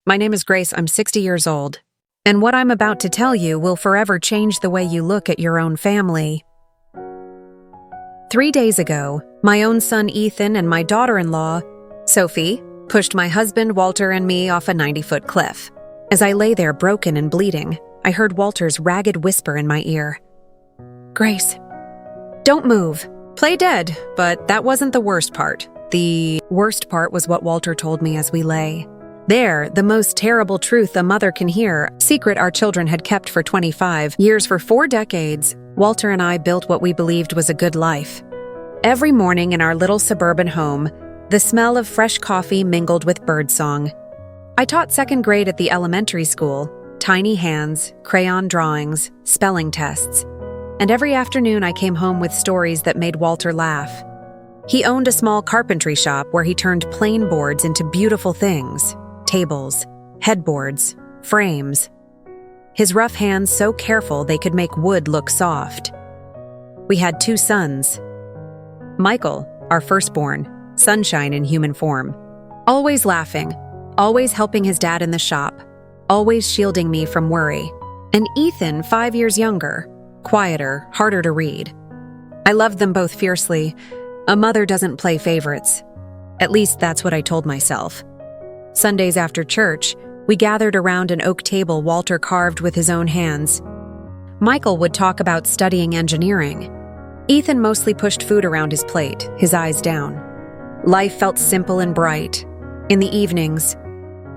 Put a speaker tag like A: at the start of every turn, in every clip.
A: My name is Grace. I'm 60 years old. And what I'm about to tell you will forever change the way you look at your own family. 3 days ago, my own son Ethan and my daughter-in-law, Sophie, pushed my husband Walter and me off a 90-foot cliff. As I lay there broken and bleeding, I heard Walter's ragged whisper in my ear. "Grace, don't move. Play dead." But that wasn't the worst part. The worst part was what Walter told me as we lay. There, the most terrible truth a mother can hear, secret our children had kept for 25 years. For 4 decades, Walter and I built what we believed was a good life. Every morning in our little suburban home, the smell of fresh coffee mingled with birdsong. I taught 2nd grade at the elementary school, tiny hands, crayon drawings, spelling tests. And every afternoon I came home with stories that made Walter laugh. He owned a small carpentry shop where he turned plain boards into beautiful things. Tables, headboards, frames. His rough hands so careful they could make wood look soft. We had 2 sons. Michael, our firstborn, sunshine in human form. Always laughing, always helping his dad in the shop, always shielding me from worry. And Ethan, 5 years younger, quieter, harder to read. I loved them both fiercely. A mother doesn't play favorites. At least that's what I told myself. Sundays after church, we gathered around an oak table Walter carved with his own hands. Michael would talk about studying engineering. Ethan mostly pushed food around his plate, his eyes down. Life felt simple and bright. In the evenings,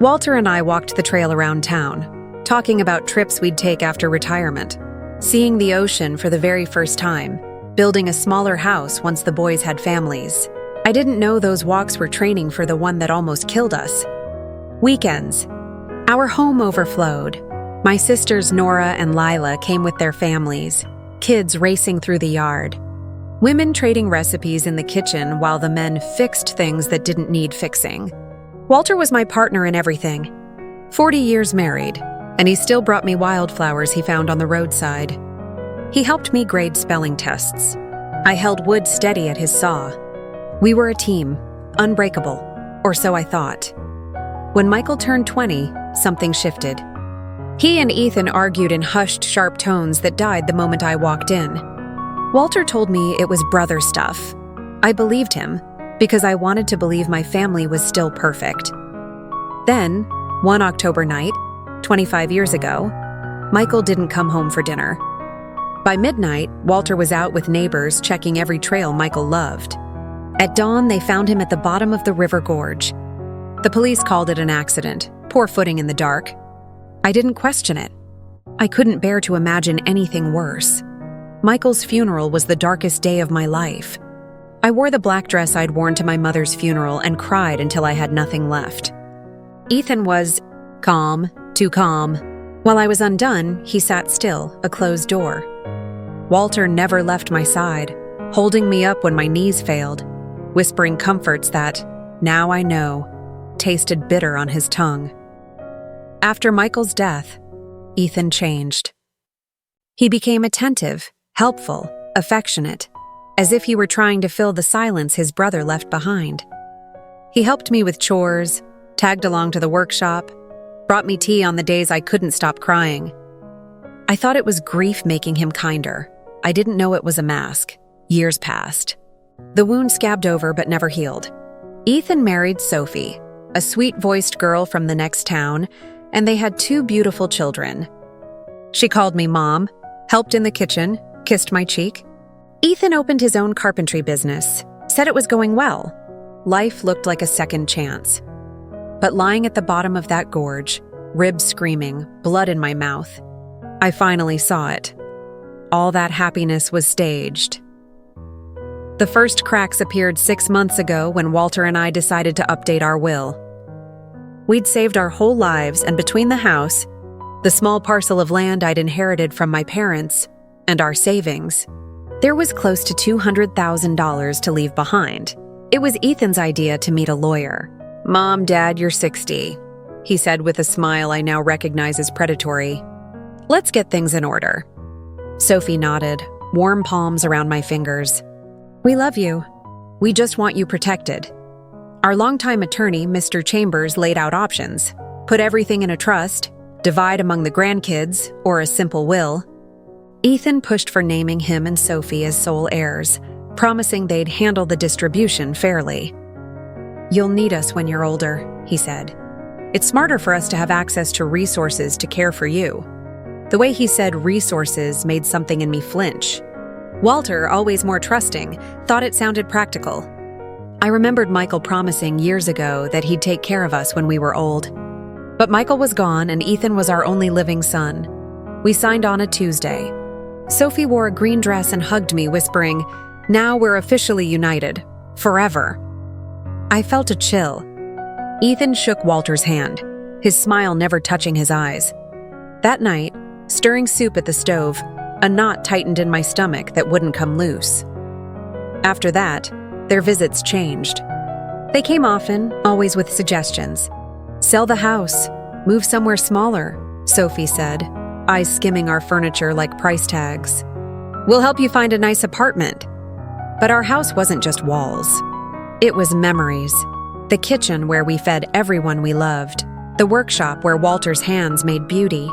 A: Walter and I walked the trail around town, talking about trips we'd take after retirement, seeing the ocean for the very first time, building a smaller house once the boys had families. I didn't know those walks were training for the one that almost killed us. Weekends. Our home overflowed. My sisters Nora and Lila came with their families, kids racing through the yard. Women trading recipes in the kitchen while the men fixed things that didn't need fixing. Walter was my partner in everything. 40 years married, and he still brought me wildflowers he found on the roadside. He helped me grade spelling tests. I held wood steady at his saw. We were a team, unbreakable, or so I thought. When Michael turned 20, something shifted. He and Ethan argued in hushed, sharp tones that died the moment I walked in. Walter told me it was brother stuff. I believed him, because I wanted to believe my family was still perfect. Then, one October night, 25 years ago, Michael didn't come home for dinner. By midnight, Walter was out with neighbors checking every trail Michael loved. At dawn, they found him at the bottom of the river gorge. The police called it an accident, poor footing in the dark. I didn't question it. I couldn't bear to imagine anything worse. Michael's funeral was the darkest day of my life. I wore the black dress I'd worn to my mother's funeral and cried until I had nothing left. Ethan was calm, too calm. While I was undone, he sat still, a closed door. Walter never left my side, holding me up when my knees failed, whispering comforts that, now I know, tasted bitter on his tongue. After Michael's death, Ethan changed. He became attentive, helpful, affectionate, as if he were trying to fill the silence his brother left behind. He helped me with chores, tagged along to the workshop, brought me tea on the days I couldn't stop crying. I thought it was grief making him kinder. I didn't know it was a mask. Years passed. The wound scabbed over but never healed. Ethan married Sophie, a sweet-voiced girl from the next town, and they had 2 beautiful children. She called me Mom, helped in the kitchen, kissed my cheek. Ethan opened his own carpentry business, said it was going well. Life looked like a second chance. But lying at the bottom of that gorge, ribs screaming, blood in my mouth, I finally saw it. All that happiness was staged. The first cracks appeared 6 months ago when Walter and I decided to update our will. We'd saved our whole lives, and between the house, the small parcel of land I'd inherited from my parents, and our savings, there was close to $200,000 to leave behind. It was Ethan's idea to meet a lawyer. "Mom, Dad, you're 60, he said with a smile I now recognize as predatory. "Let's get things in order." Sophie nodded, warm palms around my fingers. "We love you. We just want you protected." Our longtime attorney, Mr. Chambers, laid out options. Put everything in a trust, divide among the grandkids, or a simple will. Ethan pushed for naming him and Sophie as sole heirs, promising they'd handle the distribution fairly. "You'll need us when you're older," he said. "It's smarter for us to have access to resources to care for you." The way he said resources made something in me flinch. Walter, always more trusting, thought it sounded practical. I remembered Michael promising years ago that he'd take care of us when we were old. But Michael was gone and Ethan was our only living son. We signed on a Tuesday. Sophie wore a green dress and hugged me, whispering, "Now we're officially united. Forever." I felt a chill. Ethan shook Walter's hand, his smile never touching his eyes. That night, stirring soup at the stove, a knot tightened in my stomach that wouldn't come loose. After that, their visits changed. They came often, always with suggestions. "Sell the house, move somewhere smaller," Sophie said, eyes skimming our furniture like price tags. "We'll help you find a nice apartment." But our house wasn't just walls. It was memories. The kitchen where we fed everyone we loved. The workshop where Walter's hands made beauty.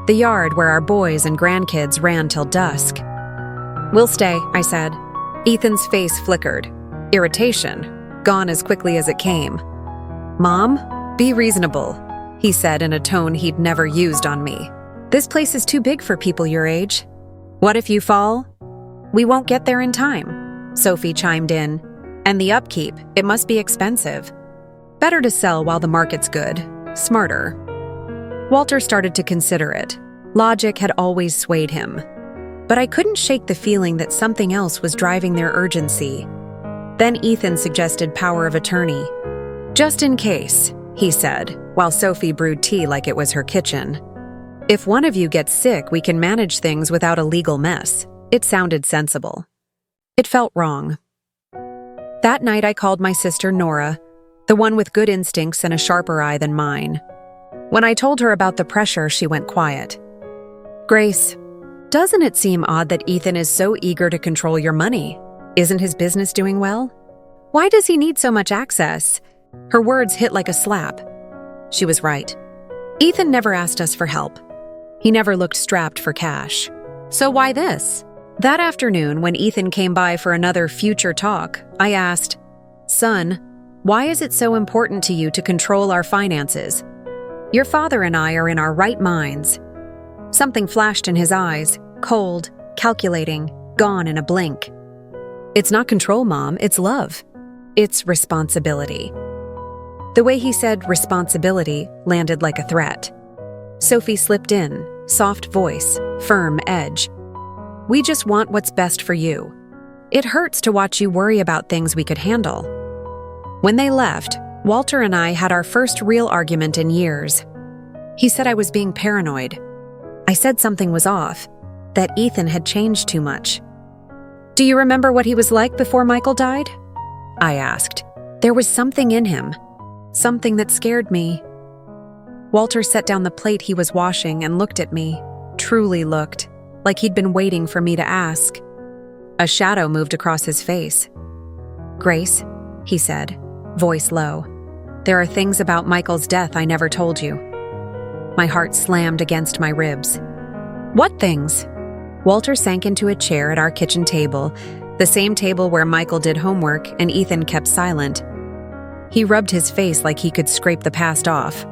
A: The yard where our boys and grandkids ran till dusk. "We'll stay," I said. Ethan's face flickered. Irritation, gone as quickly as it came. "Mom, be reasonable," he said in a tone he'd never used on me. "This place is too big for people your age." "What if you fall?" "We won't get there in time," Sophie chimed in. "And the upkeep, it must be expensive. Better to sell while the market's good. Smarter." Walter started to consider it. Logic had always swayed him. But I couldn't shake the feeling that something else was driving their urgency. Then Ethan suggested power of attorney. "Just in case," he said, while Sophie brewed tea like it was her kitchen. "If one of you gets sick, we can manage things without a legal mess." It sounded sensible. It felt wrong. That night I called my sister Nora, the one with good instincts and a sharper eye than mine. When I told her about the pressure, she went quiet. "Grace, doesn't it seem odd that Ethan is so eager to control your money? Isn't his business doing well? Why does he need so much access?" Her words hit like a slap. She was right. Ethan never asked us for help. He never looked strapped for cash. So why this? That afternoon, when Ethan came by for another future talk, I asked, "Son, why is it so important to you to control our finances? Your father and I are in our right minds." Something flashed in his eyes, cold, calculating, gone in a blink. "It's not control, Mom, it's love. It's responsibility." The way he said responsibility landed like a threat. Sophie slipped in, soft voice, firm edge. "We just want what's best for you. It hurts to watch you worry about things we could handle." When they left, Walter and I had our first real argument in years. He said I was being paranoid. I said something was off, that Ethan had changed too much. "Do you remember what he was like before Michael died?" I asked. There was something in him, something that scared me. Walter set down the plate he was washing and looked at me, truly looked, like he'd been waiting for me to ask. A shadow moved across his face. "Grace," he said, voice low, "there are things about Michael's death I never told you." My heart slammed against my ribs. "What things?" Walter sank into a chair at our kitchen table, the same table where Michael did homework and Ethan kept silent. He rubbed his face like he could scrape the past off.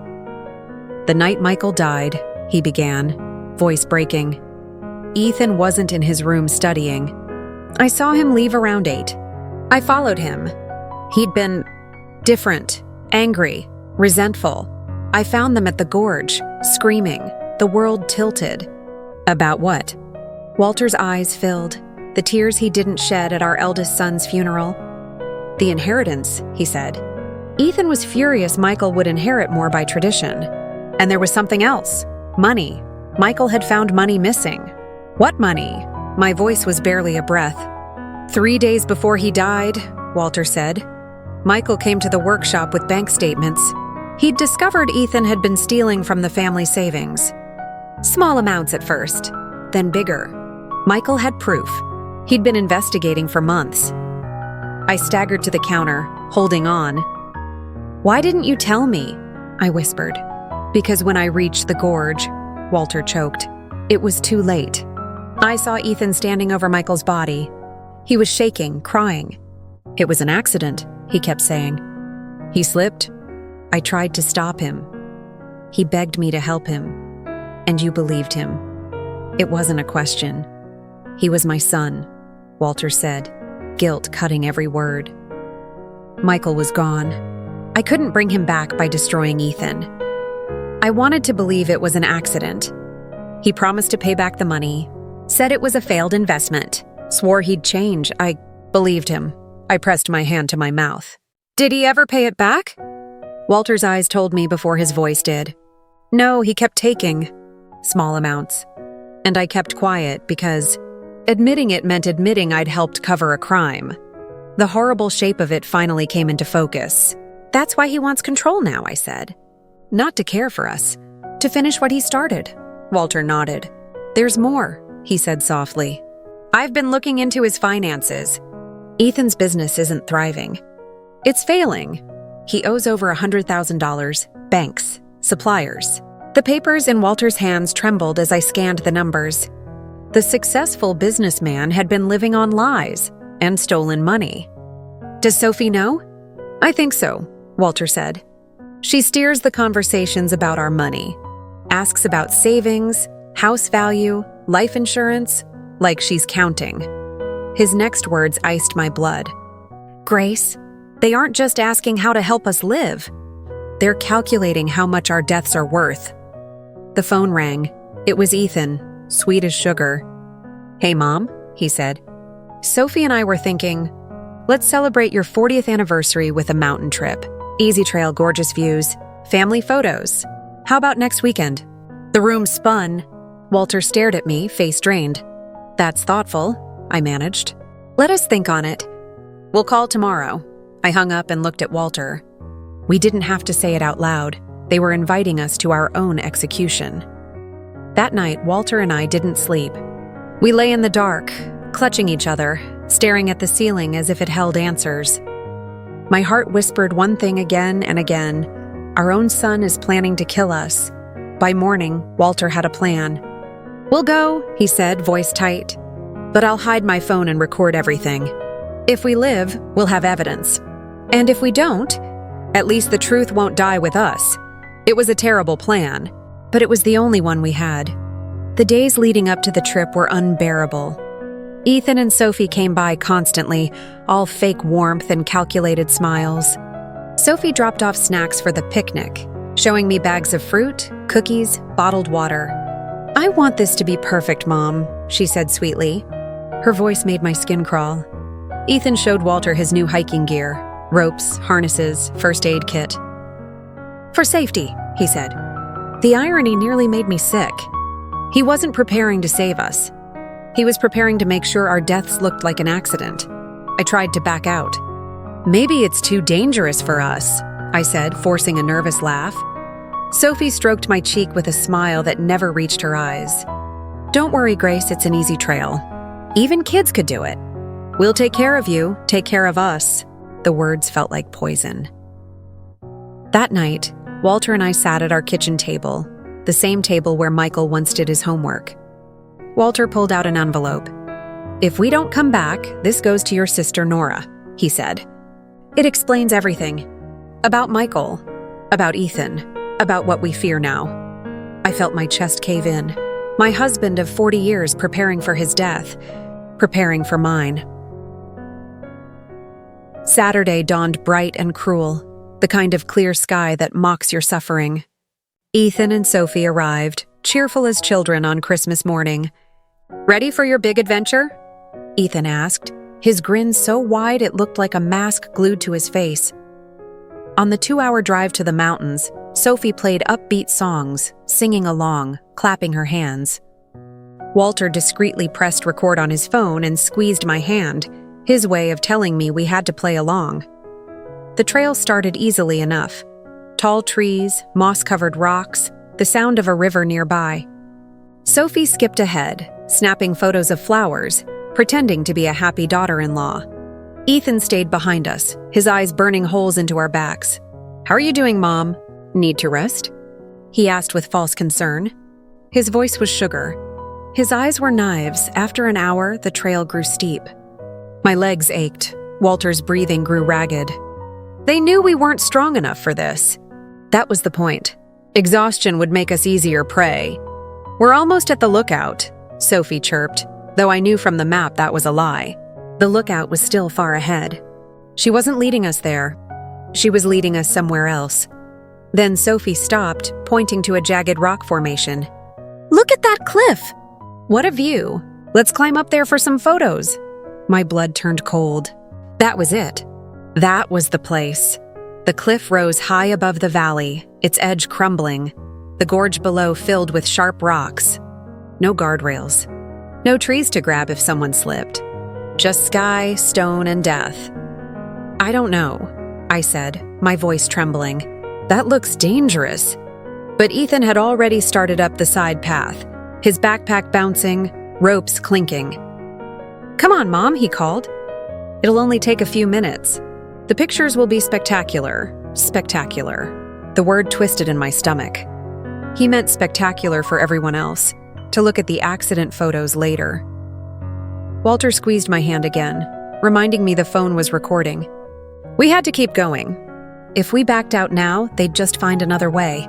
A: "The night Michael died," he began, voice breaking. "Ethan wasn't in his room studying. I saw him leave around 8. I followed him. He'd been different, angry, resentful. I found them at the gorge, screaming, the world tilted." "About what?" Walter's eyes filled, the tears he didn't shed at our eldest son's funeral. "The inheritance," he said. Ethan was furious Michael would inherit more by tradition. And there was something else, money. Michael had found money missing. "What money?" My voice was barely a breath. 3 days before he died, Walter said, Michael came to the workshop with bank statements. He'd discovered Ethan had been stealing from the family savings. Small amounts at first, then bigger. Michael had proof. He'd been investigating for months. I staggered to the counter, holding on. "Why didn't you tell me?" I whispered. Because when I reached the gorge, Walter choked. It was too late. I saw Ethan standing over Michael's body. He was shaking, crying. It was an accident, he kept saying. He slipped. I tried to stop him. He begged me to help him. And you believed him. It wasn't a question. He was my son, Walter said, guilt cutting every word. Michael was gone. I couldn't bring him back by destroying Ethan. I wanted to believe it was an accident. He promised to pay back the money, said it was a failed investment, swore he'd change. I believed him. I pressed my hand to my mouth. Did he ever pay it back? Walter's eyes told me before his voice did. No, he kept taking small amounts. And I kept quiet because admitting it meant admitting I'd helped cover a crime. The horrible shape of it finally came into focus. That's why he wants control now, I said. Not to care for us, to finish what he started. Walter nodded. There's more, he said softly. I've been looking into his finances. Ethan's business isn't thriving. It's failing. He owes over $100,000, banks, suppliers. The papers in Walter's hands trembled as I scanned the numbers. The successful businessman had been living on lies and stolen money. Does Sophie know? I think so, Walter said. She steers the conversations about our money, asks about savings, house value, life insurance, like she's counting. His next words iced my blood. Grace, they aren't just asking how to help us live. They're calculating how much our deaths are worth. The phone rang. It was Ethan, sweet as sugar. Hey, Mom, he said. Sophie and I were thinking, let's celebrate your 40th anniversary with a mountain trip. Easy trail, gorgeous views, family photos. How about next weekend? The room spun. Walter stared at me, face drained. That's thoughtful, I managed. Let us think on it. We'll call tomorrow. I hung up and looked at Walter. We didn't have to say it out loud. They were inviting us to our own execution. That night, Walter and I didn't sleep. We lay in the dark, clutching each other, staring at the ceiling as if it held answers. My heart whispered one thing again and again. Our own son is planning to kill us. By morning, Walter had a plan. We'll go, he said, voice tight. But I'll hide my phone and record everything. If we live, we'll have evidence. And if we don't, at least the truth won't die with us. It was a terrible plan, but it was the only one we had. The days leading up to the trip were unbearable. Ethan and Sophie came by constantly, all fake warmth and calculated smiles. Sophie dropped off snacks for the picnic, showing me bags of fruit, cookies, bottled water. I want this to be perfect, Mom, she said sweetly. Her voice made my skin crawl. Ethan showed Walter his new hiking gear, ropes, harnesses, first aid kit. For safety, he said. The irony nearly made me sick. He wasn't preparing to save us. He was preparing to make sure our deaths looked like an accident. I tried to back out. Maybe it's too dangerous for us, I said, forcing a nervous laugh. Sophie stroked my cheek with a smile that never reached her eyes. Don't worry, Grace, it's an easy trail. Even kids could do it. We'll take care of you, take care of us. The words felt like poison. That night, Walter and I sat at our kitchen table, the same table where Michael once did his homework. Walter pulled out an envelope. If we don't come back, this goes to your sister Nora, he said. It explains everything. About Michael, about Ethan, about what we fear now. I felt my chest cave in. My husband of 40 years preparing for his death, preparing for mine. Saturday dawned bright and cruel, the kind of clear sky that mocks your suffering. Ethan and Sophie arrived, cheerful as children on Christmas morning. Ready for your big adventure? Ethan asked, his grin so wide it looked like a mask glued to his face. On the 2-hour drive to the mountains, Sophie played upbeat songs, singing along, clapping her hands. Walter discreetly pressed record on his phone and squeezed my hand, his way of telling me we had to play along. The trail started easily enough. Tall trees, moss-covered rocks, the sound of a river nearby. Sophie skipped ahead, snapping photos of flowers, pretending to be a happy daughter-in-law. Ethan stayed behind us, his eyes burning holes into our backs. How are you doing, Mom? Need to rest? he asked with false concern. His voice was sugar. His eyes were knives. After an hour, the trail grew steep. My legs ached. Walter's breathing grew ragged. They knew we weren't strong enough for this. That was the point. Exhaustion would make us easier prey. We're almost at the lookout, Sophie chirped, though I knew from the map that was a lie. The lookout was still far ahead. She wasn't leading us there. She was leading us somewhere else. Then Sophie stopped, pointing to a jagged rock formation. Look at that cliff! What a view! Let's climb up there for some photos. My blood turned cold. That was it. That was the place. The cliff rose high above the valley, its edge crumbling, the gorge below filled with sharp rocks. No guardrails. No trees to grab if someone slipped. Just sky, stone, and death. I don't know, I said, my voice trembling. That looks dangerous. But Ethan had already started up the side path, his backpack bouncing, ropes clinking. Come on, Mom, he called. It'll only take a few minutes. The pictures will be spectacular. Spectacular. The word twisted in my stomach. He meant spectacular for everyone else, to look at the accident photos later. Walter squeezed my hand again, reminding me the phone was recording. We had to keep going. If we backed out now, they'd just find another way.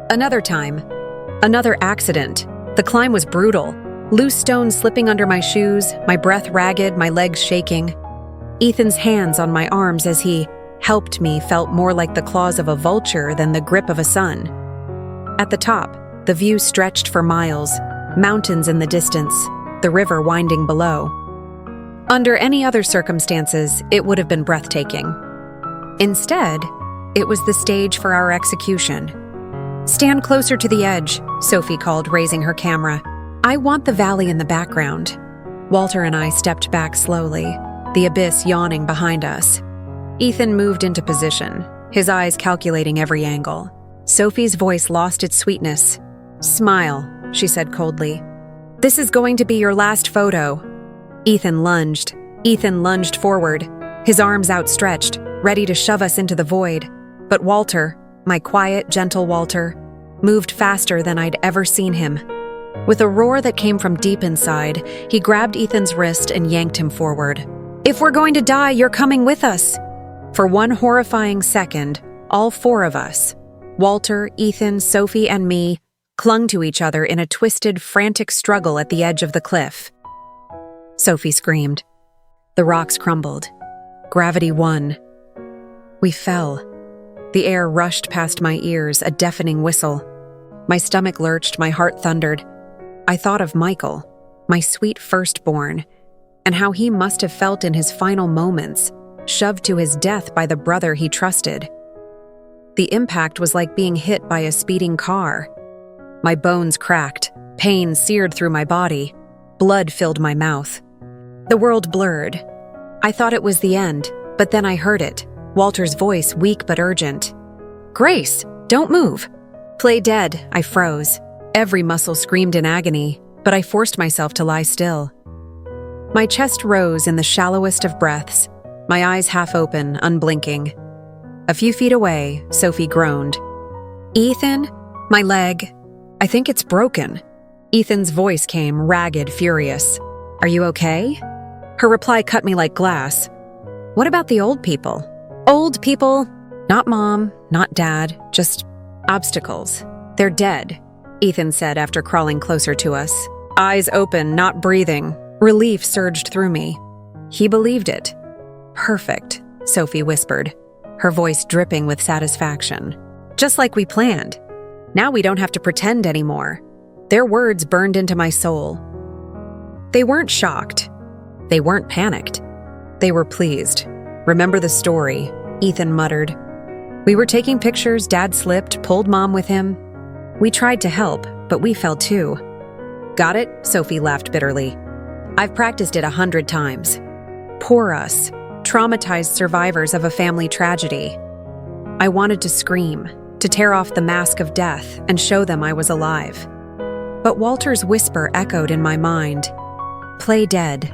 A: Another time. Another accident. The climb was brutal. Loose stones slipping under my shoes, my breath ragged, my legs shaking. Ethan's hands on my arms as he helped me felt more like the claws of a vulture than the grip of a sun. At the top, the view stretched for miles, mountains in the distance, the river winding below. Under any other circumstances, it would have been breathtaking. Instead, it was the stage for our execution. Stand closer to the edge, Sophie called, raising her camera. I want the valley in the background. Walter and I stepped back slowly, the abyss yawning behind us. Ethan moved into position, his eyes calculating every angle. Sophie's voice lost its sweetness. Smile, she said coldly. This is going to be your last photo. Ethan lunged forward, his arms outstretched, ready to shove us into the void. But Walter, my quiet, gentle Walter, moved faster than I'd ever seen him. With a roar that came from deep inside, he grabbed Ethan's wrist and yanked him forward. If we're going to die, you're coming with us. For one horrifying second, all four of us, Walter, Ethan, Sophie, and me, clung to each other in a twisted, frantic struggle at the edge of the cliff. Sophie screamed. The rocks crumbled. Gravity won. We fell. The air rushed past my ears, a deafening whistle. My stomach lurched, my heart thundered. I thought of Michael, my sweet firstborn, and how he must have felt in his final moments, shoved to his death by the brother he trusted. The impact was like being hit by a speeding car. My bones cracked, pain seared through my body, blood filled my mouth. The world blurred. I thought it was the end, but then I heard it, Walter's voice weak but urgent. Grace, don't move. Play dead, I froze. Every muscle screamed in agony, but I forced myself to lie still. My chest rose in the shallowest of breaths, my eyes half open, unblinking. A few feet away, Sophie groaned. Ethan, my leg. I think it's broken. Ethan's voice came, ragged, furious. Are you okay? Her reply cut me like glass. What about the old people? Old people? Not Mom, not Dad, just obstacles. They're dead, Ethan said after crawling closer to us. Eyes open, not breathing. Relief surged through me. He believed it. Perfect, Sophie whispered, her voice dripping with satisfaction. Just like we planned. Now we don't have to pretend anymore. Their words burned into my soul. They weren't shocked. They weren't panicked. They were pleased. Remember the story, Ethan muttered. We were taking pictures, Dad slipped, pulled Mom with him. We tried to help, but we fell too. Got it? Sophie laughed bitterly. I've practiced it 100 times. Poor us, traumatized survivors of a family tragedy. I wanted to scream, to tear off the mask of death and show them I was alive. But Walter's whisper echoed in my mind. Play dead.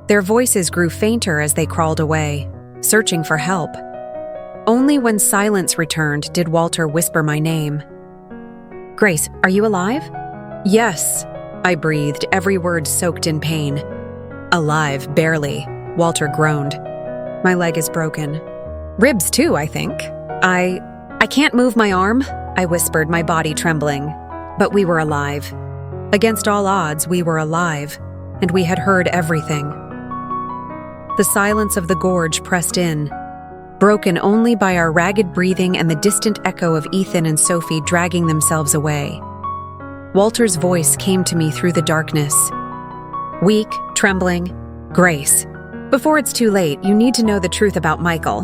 A: Their voices grew fainter as they crawled away, searching for help. Only when silence returned did Walter whisper my name. Grace, are you alive? Yes, I breathed, every word soaked in pain. Alive, barely, Walter groaned. My leg is broken. Ribs too, I think. I can't move my arm, I whispered, my body trembling. But we were alive. Against all odds, we were alive, and we had heard everything. The silence of the gorge pressed in, broken only by our ragged breathing and the distant echo of Ethan and Sophie dragging themselves away. Walter's voice came to me through the darkness. Weak, trembling, Grace. Before it's too late, you need to know the truth about Michael.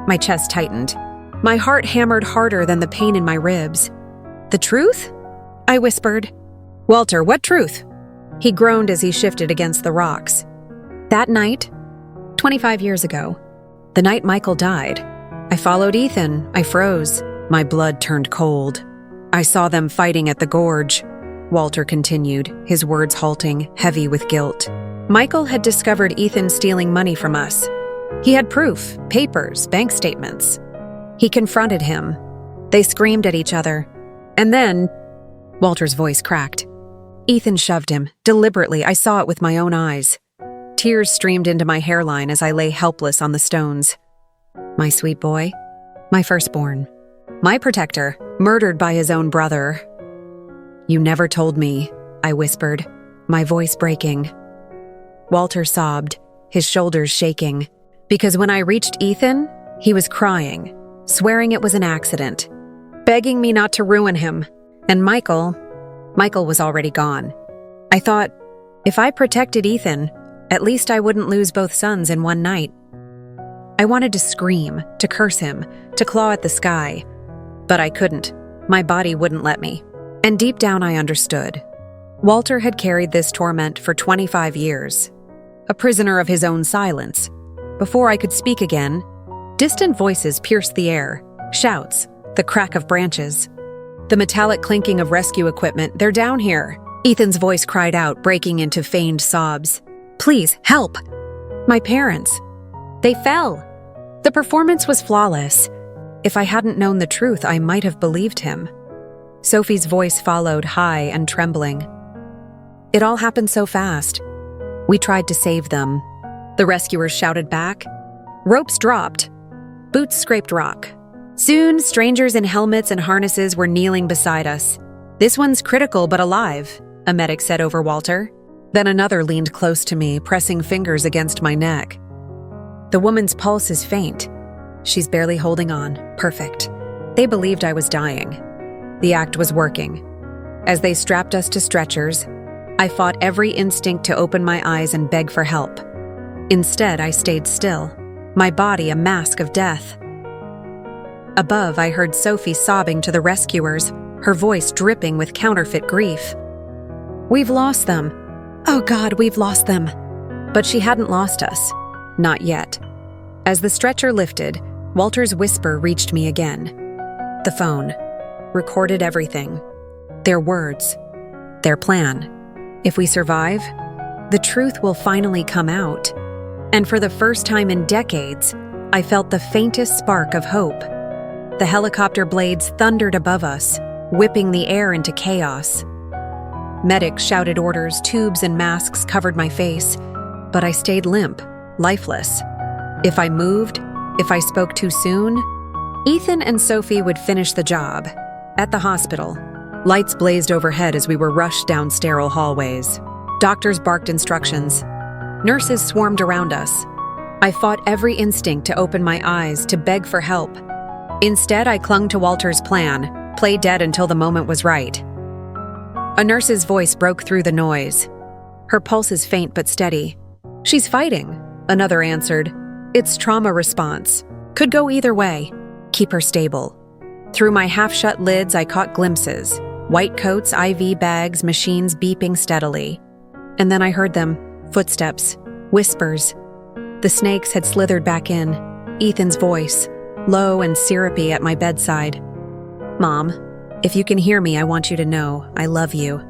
A: My chest tightened. My heart hammered harder than the pain in my ribs. The truth? I whispered. Walter, what truth? He groaned as he shifted against the rocks. That night, 25 years ago, the night Michael died, I followed Ethan. I froze. My blood turned cold. I saw them fighting at the gorge. Walter continued, his words halting, heavy with guilt. Michael had discovered Ethan stealing money from us. He had proof, papers, bank statements. He confronted him. They screamed at each other. And then, Walter's voice cracked. Ethan shoved him, deliberately. I saw it with my own eyes. Tears streamed into my hairline as I lay helpless on the stones. My sweet boy, my firstborn, my protector, murdered by his own brother. You never told me, I whispered, my voice breaking. Walter sobbed, his shoulders shaking, because when I reached Ethan, he was crying, swearing it was an accident, begging me not to ruin him. And Michael was already gone. I thought, if I protected Ethan, at least I wouldn't lose both sons in one night. I wanted to scream, to curse him, to claw at the sky, but I couldn't. My body wouldn't let me. And deep down I understood. Walter had carried this torment for 25 years, a prisoner of his own silence. Before I could speak again, distant voices pierced the air, shouts, the crack of branches, the metallic clinking of rescue equipment. They're down here. Ethan's voice cried out, breaking into feigned sobs. Please, help! My parents. They fell. The performance was flawless. If I hadn't known the truth, I might have believed him. Sophie's voice followed, high and trembling. It all happened so fast. We tried to save them. The rescuers shouted back. Ropes dropped. Boots scraped rock. Soon, strangers in helmets and harnesses were kneeling beside us. This one's critical but alive, a medic said over Walter. Then another leaned close to me, pressing fingers against my neck. The woman's pulse is faint. She's barely holding on. Perfect. They believed I was dying. The act was working. As they strapped us to stretchers, I fought every instinct to open my eyes and beg for help. Instead, I stayed still, my body a mask of death. Above, I heard Sophie sobbing to the rescuers, her voice dripping with counterfeit grief. We've lost them. Oh God, we've lost them. But she hadn't lost us. Not yet. As the stretcher lifted, Walter's whisper reached me again. The phone recorded everything. Their words. Their plan. If we survive, the truth will finally come out. And for the first time in decades, I felt the faintest spark of hope. The helicopter blades thundered above us, whipping the air into chaos. Medics shouted orders, tubes and masks covered my face, but I stayed limp, lifeless. If I moved, if I spoke too soon, Ethan and Sophie would finish the job. At the hospital, lights blazed overhead as we were rushed down sterile hallways. Doctors barked instructions. Nurses swarmed around us. I fought every instinct to open my eyes, to beg for help. Instead, I clung to Walter's plan, play dead until the moment was right. A nurse's voice broke through the noise. Her pulse is faint but steady. She's fighting, another answered. It's trauma response. Could go either way. Keep her stable. Through my half-shut lids, I caught glimpses. White coats, IV bags, machines beeping steadily. And then I heard them. Footsteps. Whispers. The snakes had slithered back in. Ethan's voice, low and syrupy at my bedside. Mom, if you can hear me, I want you to know I love you.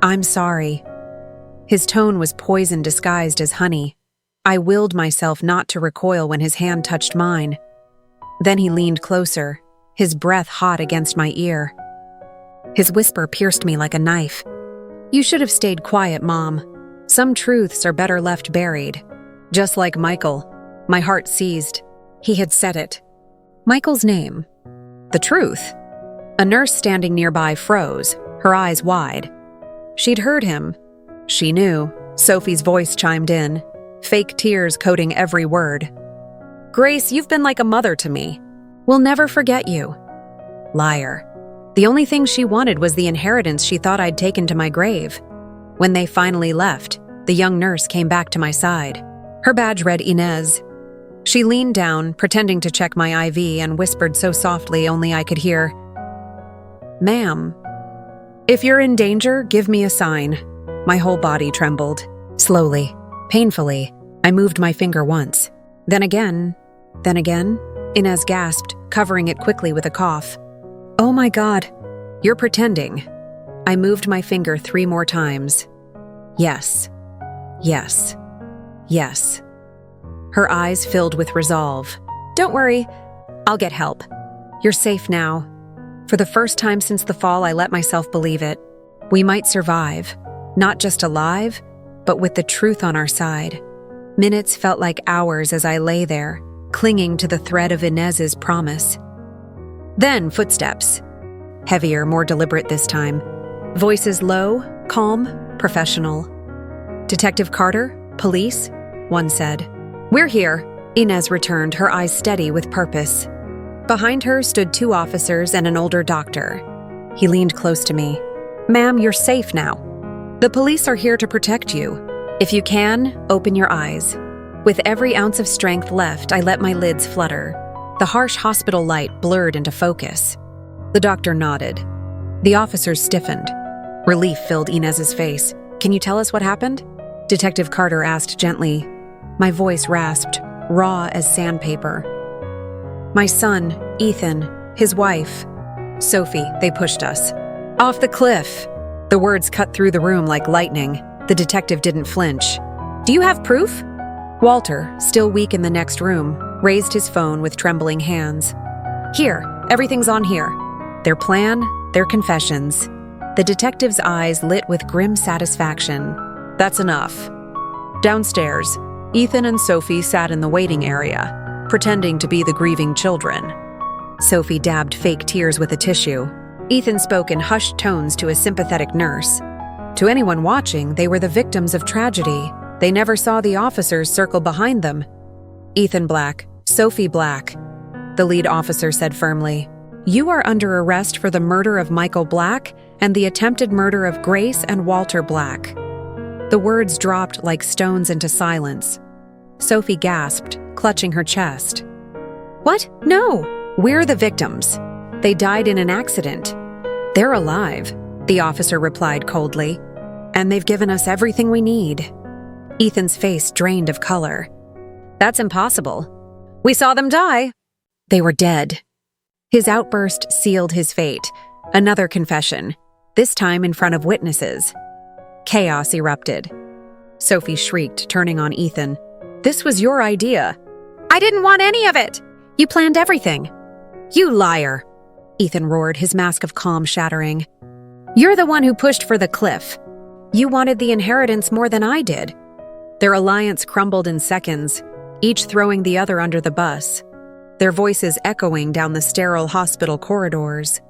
A: I'm sorry. His tone was poison disguised as honey. I willed myself not to recoil when his hand touched mine. Then he leaned closer, his breath hot against my ear. His whisper pierced me like a knife. "You should have stayed quiet, Mom. Some truths are better left buried." Just like Michael, my heart seized. He had said it. Michael's name. The truth. A nurse standing nearby froze, her eyes wide. She'd heard him. She knew. Sophie's voice chimed in, fake tears coating every word. "Grace, you've been like a mother to me. We'll never forget you." Liar. The only thing she wanted was the inheritance she thought I'd taken to my grave. When they finally left, the young nurse came back to my side. Her badge read Inez. She leaned down, pretending to check my IV, and whispered so softly only I could hear, "Ma'am, if you're in danger, give me a sign." My whole body trembled. Slowly, painfully, I moved my finger once. Then again, Inez gasped, covering it quickly with a cough. "Oh my God, you're pretending." I moved my finger 3 more times. Yes, yes, yes. Her eyes filled with resolve. "Don't worry, I'll get help. You're safe now." For the first time since the fall, I let myself believe it. We might survive, not just alive, but with the truth on our side. Minutes felt like hours as I lay there, clinging to the thread of Inez's promise. Then footsteps. Heavier, more deliberate this time. Voices low, calm, professional. "Detective Carter? Police?" one said. "We're here," Inez returned, her eyes steady with purpose. Behind her stood 2 officers and an older doctor. He leaned close to me. "Ma'am, you're safe now. The police are here to protect you. If you can, open your eyes." With every ounce of strength left, I let my lids flutter. The harsh hospital light blurred into focus. The doctor nodded. The officers stiffened. Relief filled Inez's face. "Can you tell us what happened?" Detective Carter asked gently. My voice rasped, raw as sandpaper. "My son, Ethan, his wife, Sophie, they pushed us. Off the cliff." The words cut through the room like lightning. The detective didn't flinch. "Do you have proof?" Walter, still weak in the next room, raised his phone with trembling hands. "Here, everything's on here. Their plan, their confessions." The detective's eyes lit with grim satisfaction. "That's enough." Downstairs, Ethan and Sophie sat in the waiting area, pretending to be the grieving children. Sophie dabbed fake tears with a tissue. Ethan spoke in hushed tones to a sympathetic nurse. To anyone watching, they were the victims of tragedy. They never saw the officers circle behind them. "Ethan Black, Sophie Black," the lead officer said firmly. "You are under arrest for the murder of Michael Black and the attempted murder of Grace and Walter Black." The words dropped like stones into silence. Sophie gasped, clutching her chest. "What? No! We're the victims. They died in an accident. They're alive," the officer replied coldly. "And they've given us everything we need." Ethan's face drained of color. "That's impossible. We saw them die." They were dead. His outburst sealed his fate. Another confession, this time in front of witnesses. Chaos erupted. Sophie shrieked, turning on Ethan. "This was your idea." "I didn't want any of it." "You planned everything." "You liar," Ethan roared, his mask of calm shattering. "You're the one who pushed for the cliff. You wanted the inheritance more than I did." Their alliance crumbled in seconds, each throwing the other under the bus, their voices echoing down the sterile hospital corridors.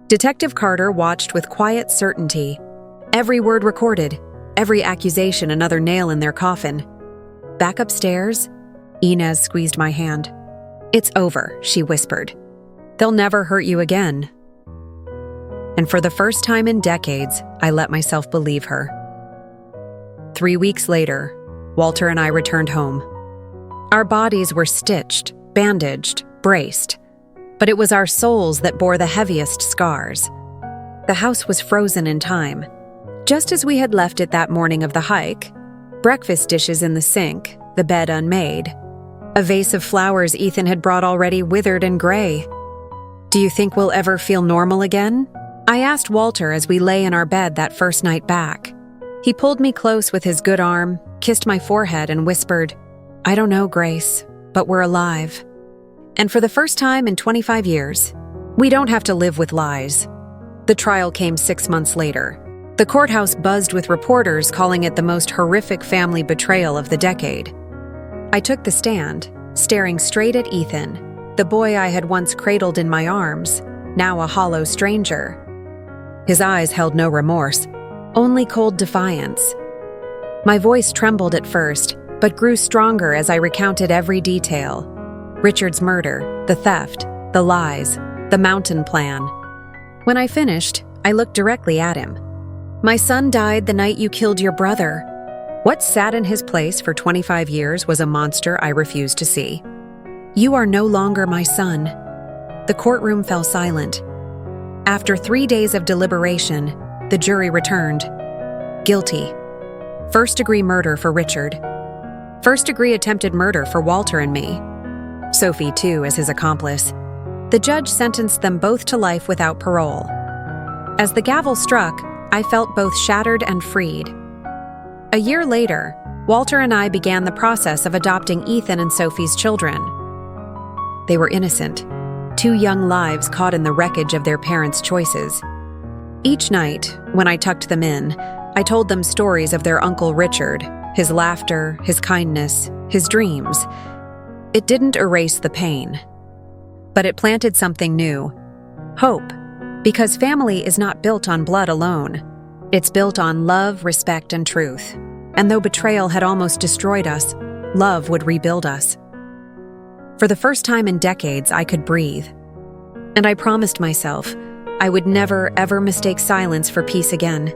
A: Detective Carter watched with quiet certainty, every word recorded, every accusation another nail in their coffin. Back upstairs, Inez squeezed my hand. "It's over," she whispered. "They'll never hurt you again." And for the first time in decades, I let myself believe her. 3 weeks later, Walter and I returned home. Our bodies were stitched, bandaged, braced, but it was our souls that bore the heaviest scars. The house was frozen in time, just as we had left it that morning of the hike. Breakfast dishes in the sink, the bed unmade. A vase of flowers Ethan had brought already withered and gray. "Do you think we'll ever feel normal again?" I asked Walter as we lay in our bed that first night back. He pulled me close with his good arm, kissed my forehead, and whispered, "I don't know, Grace, but we're alive. And for the first time in 25 years, we don't have to live with lies." The trial came 6 months later. The courthouse buzzed with reporters calling it the most horrific family betrayal of the decade. I took the stand, staring straight at Ethan, the boy I had once cradled in my arms, now a hollow stranger. His eyes held no remorse, only cold defiance. My voice trembled at first, but grew stronger as I recounted every detail. Richard's murder, the theft, the lies, the mountain plan. When I finished, I looked directly at him. My son died the night you killed your brother. What sat in his place for 25 years was a monster I refused to see. You are no longer my son. The courtroom fell silent. After 3 days of deliberation, the jury returned. Guilty. First-degree murder for Richard. First-degree attempted murder for Walter and me. Sophie, too, as his accomplice. The judge sentenced them both to life without parole. As the gavel struck, I felt both shattered and freed. A year later, Walter and I began the process of adopting Ethan and Sophie's children. They were innocent, 2 young lives caught in the wreckage of their parents' choices. Each night, when I tucked them in, I told them stories of their Uncle Richard, his laughter, his kindness, his dreams. It didn't erase the pain, but it planted something new. Hope, because family is not built on blood alone. It's built on love, respect, and truth. And though betrayal had almost destroyed us, love would rebuild us. For the first time in decades, I could breathe. And I promised myself I would never, ever mistake silence for peace again.